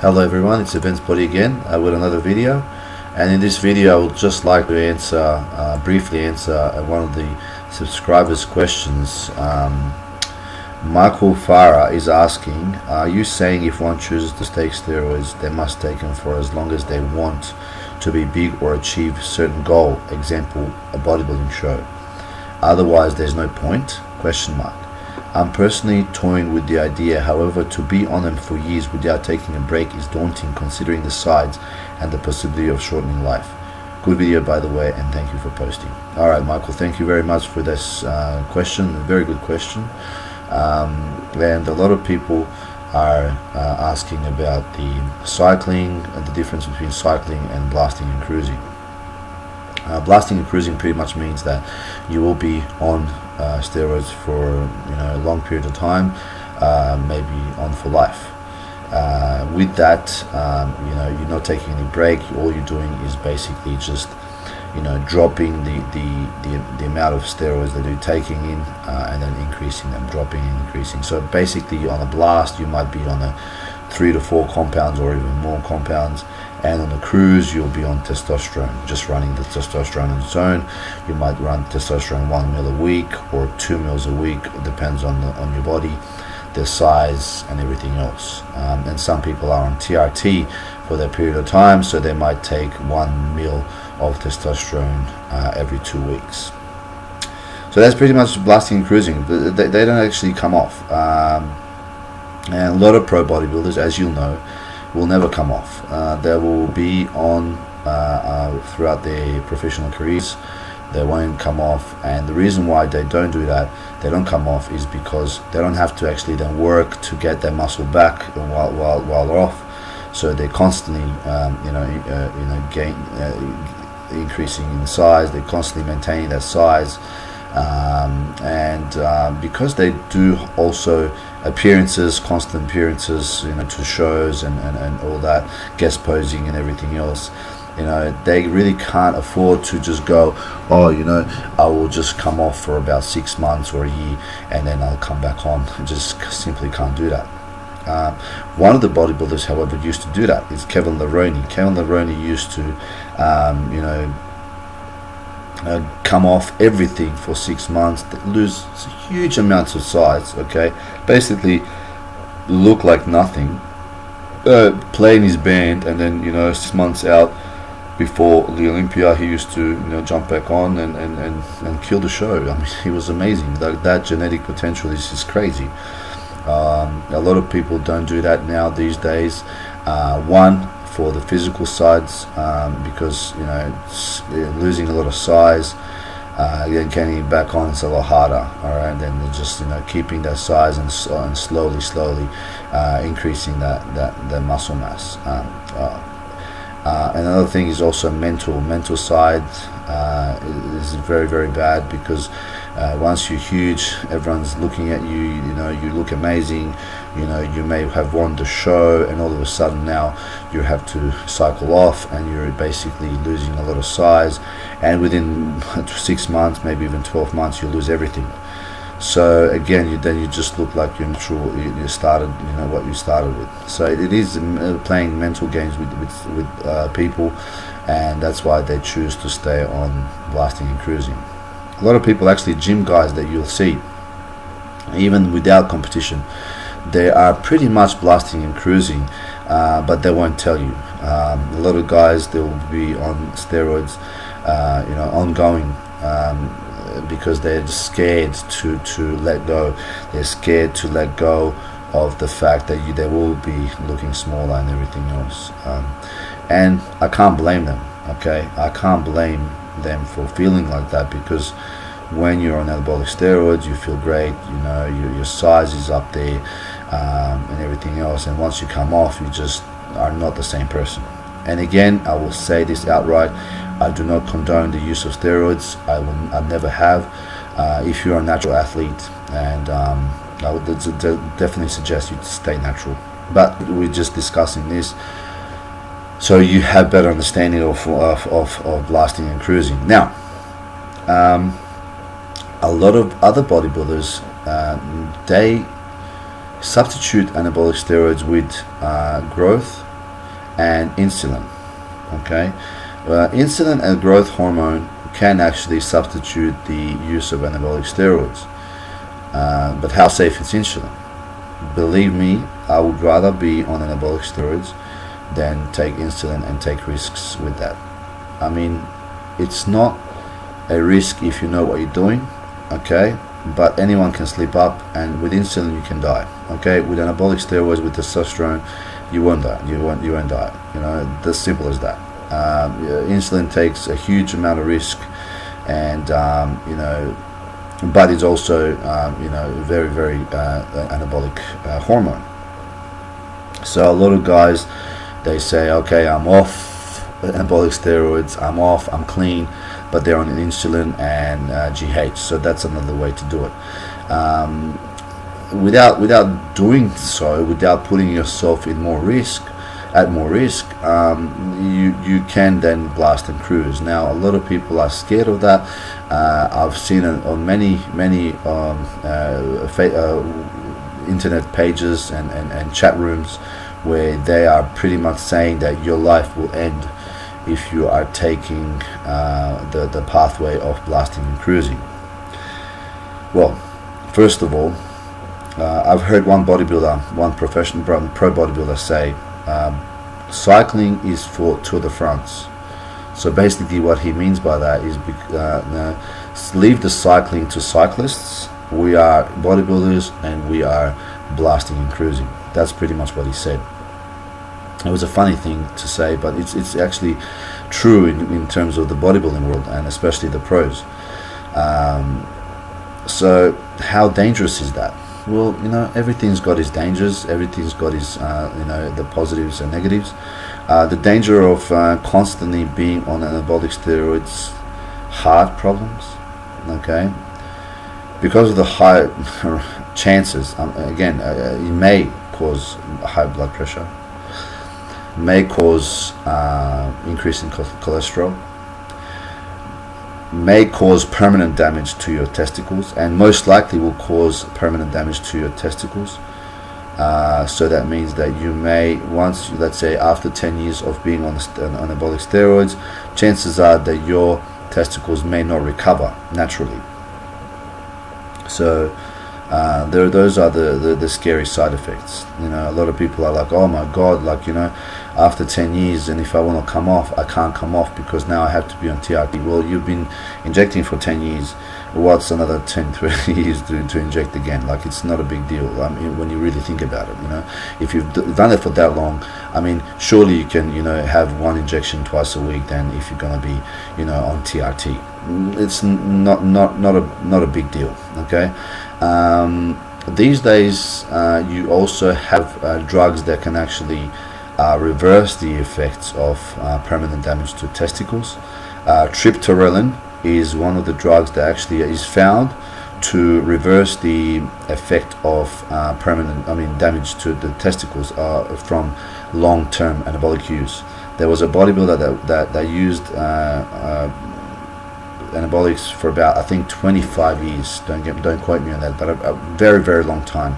Hello everyone, it's Eventsbody again with another video, and in this video I would just like to briefly answer one of the subscribers' questions. Michael Farah is asking, are you saying if one chooses to take steroids they must take them for as long as they want to be big or achieve a certain goal, example a bodybuilding show, otherwise there's no point? I'm personally toying with the idea, however to be on them for years without taking a break is daunting considering the sides and the possibility of shortening life. Good video by the way, and thank you for posting. Alright Michael, thank you very much for this question, a very good question. And a lot of people are asking about the cycling and the difference between cycling and blasting and cruising. Blasting and cruising pretty much means that you will be on steroids for a long period of time, maybe on for life. With that, you're not taking any break. All you're doing is basically just dropping the amount of steroids that you're taking in, and then increasing them, dropping and increasing. So basically on a blast you might be on a 3 to 4 compounds or even more compounds, and on the cruise you'll be on testosterone, just running the testosterone on its own. You might run testosterone 1 mil a week or 2 mils a week. It depends on your body, their size and everything else. And some people are on TRT for that period of time, so they might take 1 mil of testosterone every 2 weeks. So that's pretty much blasting and cruising. They don't actually come off. And a lot of pro bodybuilders, as you'll know, will never come off. They will be on throughout their professional careers. They won't come off, and the reason why they don't do that, they don't come off, is because they don't have to actually then work to get their muscle back while they're off. So they're constantly increasing in size. They're constantly maintaining that size. Because they do also constant appearances, to shows and all that, guest posing and everything else, they really can't afford to just go, I will just come off for about 6 months or a year and then I'll come back on. Just simply can't do that. One of the bodybuilders, however, used to do that is Kevin Leroney. Kevin Leroney used to come off everything for 6 months, lose huge amounts of size, basically look like nothing, play in his band, and then 6 months out before the Olympia he used to jump back on and kill the show. I mean, he was amazing. That genetic potential is just crazy. A lot of people don't do that now these days. One, for the physical sides, because losing a lot of size, getting it back on is a lot harder. Alright, then they're just keeping that size and slowly increasing that muscle mass. Another thing is also mental side is very, very bad, because once you're huge, everyone's looking at you. You look amazing. You may have won the show, and all of a sudden now you have to cycle off, and you're basically losing a lot of size. And within 6 months, maybe even 12 months, you lose everything. So again, you just look like you're natural. You started, what you started with. So it is playing mental games with people, and that's why they choose to stay on blasting and cruising. A lot of people, actually gym guys that you'll see, even without competition, they are pretty much blasting and cruising, but they won't tell you. A lot of guys, they will be on steroids, ongoing, because they're just scared to let go. They're scared to let go of the fact that they will be looking smaller and everything else. And I can't blame them. I can't blame them for feeling like that, because when you're on anabolic steroids you feel great, your size is up there, and everything else, and once you come off you just are not the same person. And again, I will say this outright, I do not condone the use of steroids. I never have. If you're a natural athlete, and I would definitely suggest you to stay natural, but we're just discussing this so you have better understanding of blasting and cruising. Now, a lot of other bodybuilders, they substitute anabolic steroids with growth and insulin. Okay, insulin and growth hormone can actually substitute the use of anabolic steroids, but how safe is insulin? Believe me, I would rather be on anabolic steroids than take insulin and take risks with that. I mean, it's not a risk if you know what you're doing, okay, but anyone can slip up, and with insulin you can die, okay. With anabolic steroids, with testosterone, you won't die. You won't die. You know, as simple as that. Insulin takes a huge amount of risk, and you know, but it's also you know, very anabolic hormone. So a lot of guys, they say, okay, I'm off anabolic steroids, I'm clean, but they're on insulin and GH. So that's another way to do it. Without doing so, without putting yourself in more risk, you can then blast and cruise. Now, a lot of people are scared of that. I've seen it on many internet pages and chat rooms where they are pretty much saying that your life will end if you are taking the pathway of blasting and cruising. Well, first of all, I've heard one bodybuilder, one professional pro bodybuilder say, cycling is for Tour de France. So basically what he means by that is leave the cycling to cyclists. We are bodybuilders and we are blasting and cruising. That's pretty much what he said. It was a funny thing to say, but it's actually true in terms of the bodybuilding world, and especially the pros. So how dangerous is that? Well, you know, everything's got its dangers, everything's got its you know, the positives and negatives. The danger of constantly being on anabolic steroids, heart problems, okay, because of the high chances, again, it may cause high blood pressure, may cause increase in cholesterol, may cause permanent damage to your testicles, and most likely will cause permanent damage to your testicles. So that means that you may, once, let's say after 10 years of being on anabolic steroids, chances are that your testicles may not recover naturally. So those are the scary side effects. You know, a lot of people are like, oh my god, like, you know, after 10 years, and if I want to come off, I can't come off because now I have to be on TRT. Well, you've been injecting for 10 years. What's another 10, 20 years to inject again? Like, it's not a big deal. I mean, when you really think about it, you know, if you've done it for that long, I mean, surely you can, you know, have one injection twice a week. Then if you're gonna be, you know, on TRT, it's not a big deal. Okay. These days, you also have drugs that can actually reverse the effects of permanent damage to testicles. Triptorelin is one of the drugs that actually is found to reverse the effect of damage to the testicles from long-term anabolic use. There was a bodybuilder that used anabolics for about, I think, 25 years. Don't quote me on that, but a very long time.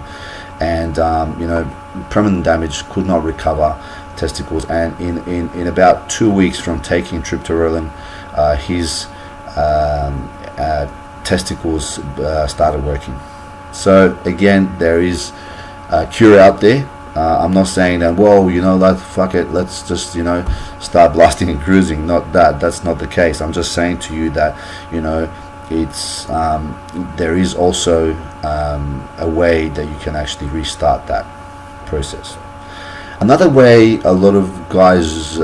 And you know, permanent damage, could not recover testicles, and in about 2 weeks from taking triptorelin, his testicles started working. So again, there is a cure out there. I'm not saying that, whoa, you know, like, fuck it, let's just, you know, start blasting and cruising. That's not the case. I'm just saying to you that, you know, it's there is also a way that you can actually restart that process. Another way a lot of guys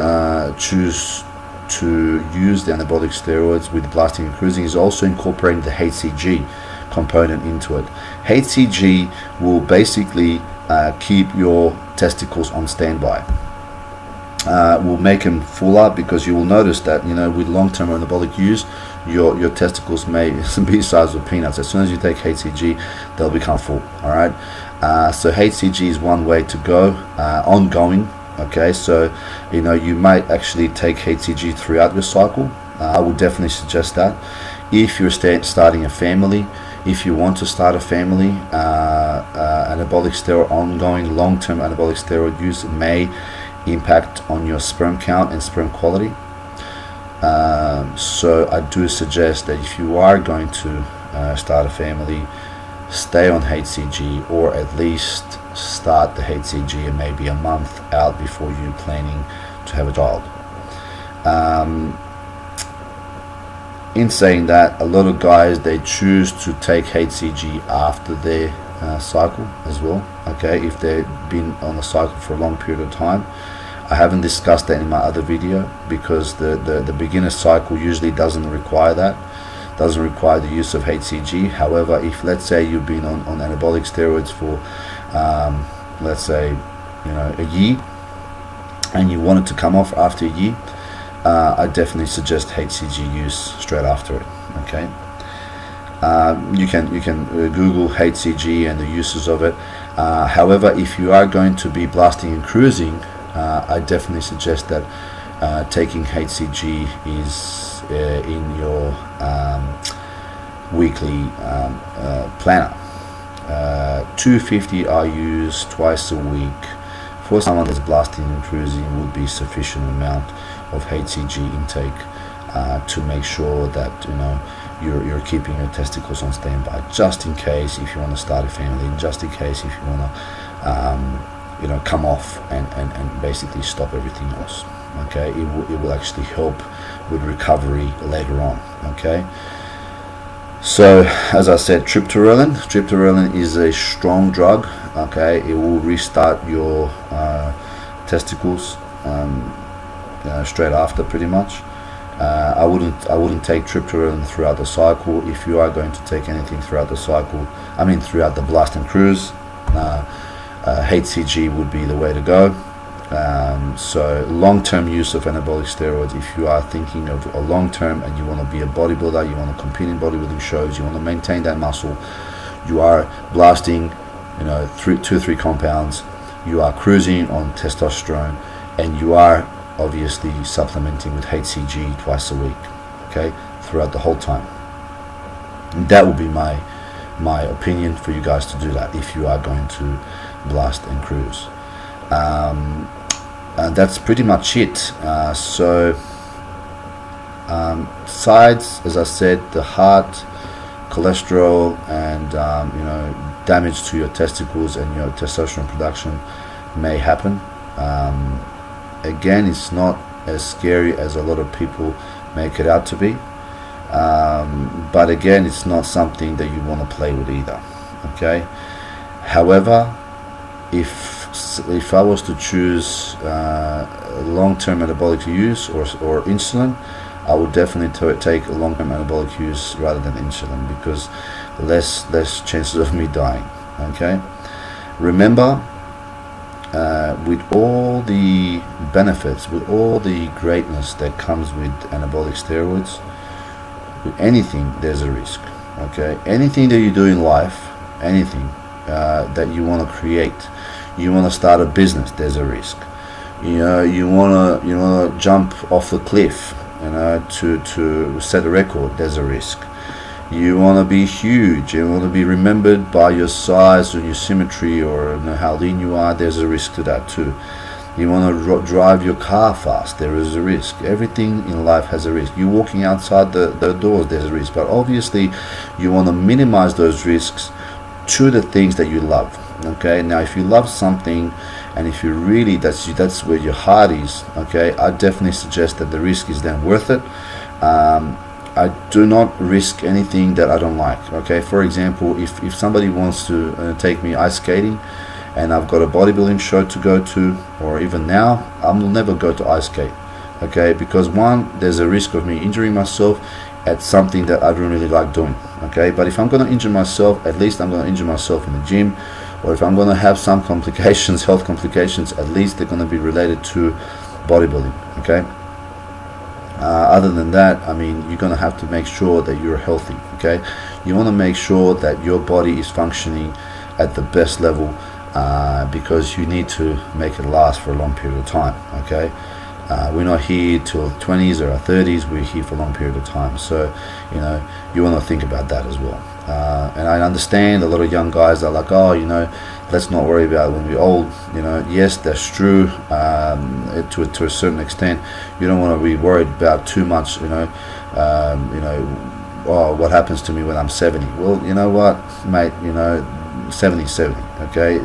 choose to use the anabolic steroids with blasting and cruising is also incorporating the HCG component into it. HCG will basically keep your testicles on standby. Will make them fuller, because you will notice that, you know, with long-term anabolic use, your testicles may be the size of peanuts. As soon as you take HCG, they'll become full. All right. So HCG is one way to go, ongoing. Okay, so, you know, you might actually take HCG throughout your cycle. I would definitely suggest that. If you're starting a family, if you want to start a family, anabolic steroid, ongoing long-term anabolic steroid use may impact on your sperm count and sperm quality. So I do suggest that if you are going to start a family, stay on HCG, or at least start the HCG maybe a month out before you're planning to have a child. In saying that, a lot of guys, they choose to take HCG after their cycle as well, okay, if they've been on a cycle for a long period of time. I haven't discussed that in my other video because the beginner cycle usually doesn't require that, doesn't require the use of HCG. However, if let's say you've been on anabolic steroids for let's say a year, and you wanted to come off after a year, I definitely suggest HCG use straight after it. Okay, you can Google HCG and the uses of it. However, if you are going to be blasting and cruising, I definitely suggest that taking HCG is in your weekly planner. 250 IUs twice a week for someone that's blasting and cruising would be sufficient amount of HCG intake to make sure that you're keeping your testicles on standby, just in case if you want to start a family, just in case if you want to come off and basically stop everything else. Okay, it will actually help with recovery later on. Okay, so as I said, triptorelin is a strong drug. Okay, it will restart your testicles straight after, pretty much. I wouldn't take triptorelin throughout the cycle. If you are going to take anything throughout the cycle, throughout the blast and cruise, HCG would be the way to go. So long-term use of anabolic steroids, if you are thinking of a long-term and you want to be a bodybuilder, you want to compete in bodybuilding shows, you want to maintain that muscle, you are blasting 2 or 3 compounds, you are cruising on testosterone, and you are obviously supplementing with HCG twice a week, okay, throughout the whole time. And that would be my opinion for you guys to do that if you are going to blast and cruise. And that's pretty much it. Sides, as I said, the heart, cholesterol, and damage to your testicles and your testosterone production may happen. Again, it's not as scary as a lot of people make it out to be, but again, it's not something that you want to play with either. Okay, however, if I was to choose long-term metabolic use or insulin, I would definitely take a long-term metabolic use rather than insulin, because less chances of me dying. Okay, remember, with all the benefits, with all the greatness that comes with anabolic steroids, with anything there's a risk. Okay, anything that you do in life, anything that you want to create, you want to start a business, there's a risk. You want to jump off a cliff, to set a record, there's a risk. You want to be huge, you want to be remembered by your size or your symmetry or how lean you are, there's a risk to that too. You want to drive your car fast, there is a risk. Everything in life has a risk. You're walking outside the doors, there's a risk. But obviously you want to minimize those risks to the things that you love. Okay, now if you love something and if you really, that's where your heart is, okay, I definitely suggest that the risk is then worth it. I do not risk anything that I don't like. Okay, for example, if somebody wants to take me ice skating and I've got a bodybuilding show to go to, or even now, I will never go to ice skate. Okay, because one, there's a risk of me injuring myself at something that I don't really like doing. Okay, but if I'm going to injure myself, at least I'm going to injure myself in the gym, or if I'm going to have some complications, health complications, at least they're going to be related to bodybuilding. Okay, other than that, you're going to have to make sure that you're healthy. Okay, you want to make sure that your body is functioning at the best level, because you need to make it last for a long period of time. Okay, we're not here till 20s or our 30s, we're here for a long period of time. So you want to think about that as well. And I understand a lot of young guys are like, oh, let's not worry about it when we're old. Yes, that's true. To a certain extent, you don't want to be worried about too much. Oh, what happens to me when I'm 70? Well, you know what, mate, 70 is 70, okay?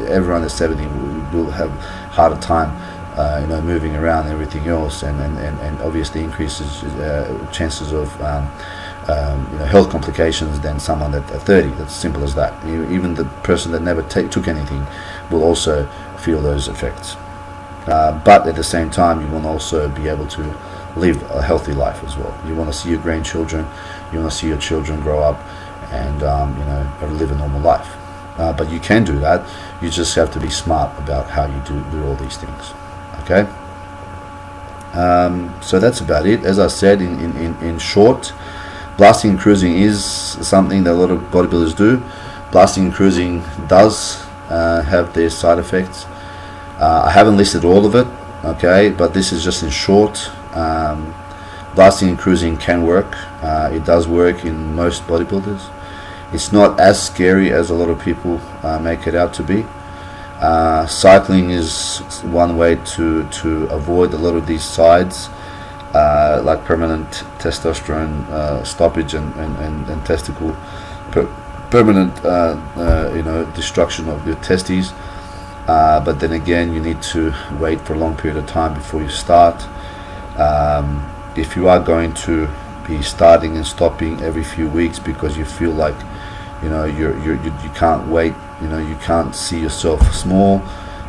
Everyone at 70 will have harder time, moving around and everything else, and obviously increases chances of health complications than someone at 30. That's simple as that. Even the person that never took anything will also feel those effects. But at the same time, you want to also be able to live a healthy life as well. You want to see your grandchildren, you want to see your children grow up and live a normal life. But you can do that. You just have to be smart about how you do all these things. Okay. So that's about it. As I said, in short, blasting and cruising is something that a lot of bodybuilders do. Blasting and cruising does have their side effects. I haven't listed all of it, okay, but this is just in short. Blasting and cruising can work. It does work in most bodybuilders. It's not as scary as a lot of people make it out to be. Cycling is one way to avoid a lot of these sides, like permanent testosterone stoppage and testicle permanent destruction of your testes. But then again, you need to wait for a long period of time before you start. If you are going to be starting and stopping every few weeks because you feel like you can't wait, you can't see yourself small,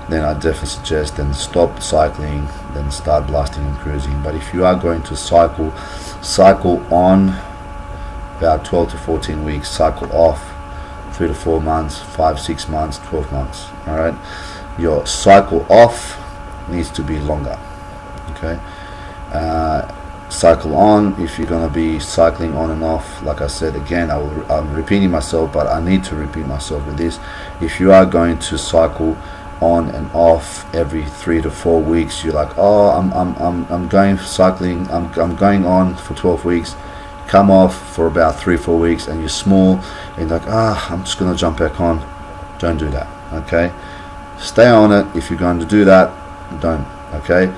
then I definitely suggest then stop cycling, then start blasting and cruising. But if you are going to cycle on about 12 to 14 weeks, cycle off 3 to 4 months, 5, 6 months, 12 months. All right, your cycle off needs to be longer. Okay. Cycle on, if you're going to be cycling on and off, like I said again, I'm repeating myself, but I need to repeat myself with this. If you are going to cycle on and off every 3 to 4 weeks, you're like, oh, I'm going cycling, I'm going on for 12 weeks, come off for about 3-4 weeks, and you're small, and you're like, I'm just going to jump back on. Don't do that. Okay, stay on it. If you're going to do that, don't. Okay.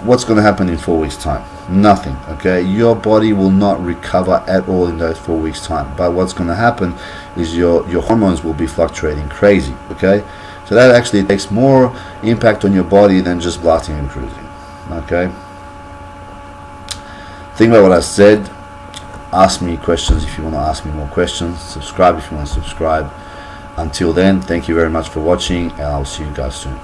What's going to happen in 4 weeks time? Nothing. Okay, your body will not recover at all in those 4 weeks time. But what's going to happen is your hormones will be fluctuating crazy. Okay, so that actually takes more impact on your body than just blasting and cruising. Okay, think about what I said. Ask me questions if you want to ask me more questions. Subscribe if you want to subscribe. Until then, thank you very much for watching, and I'll see you guys soon.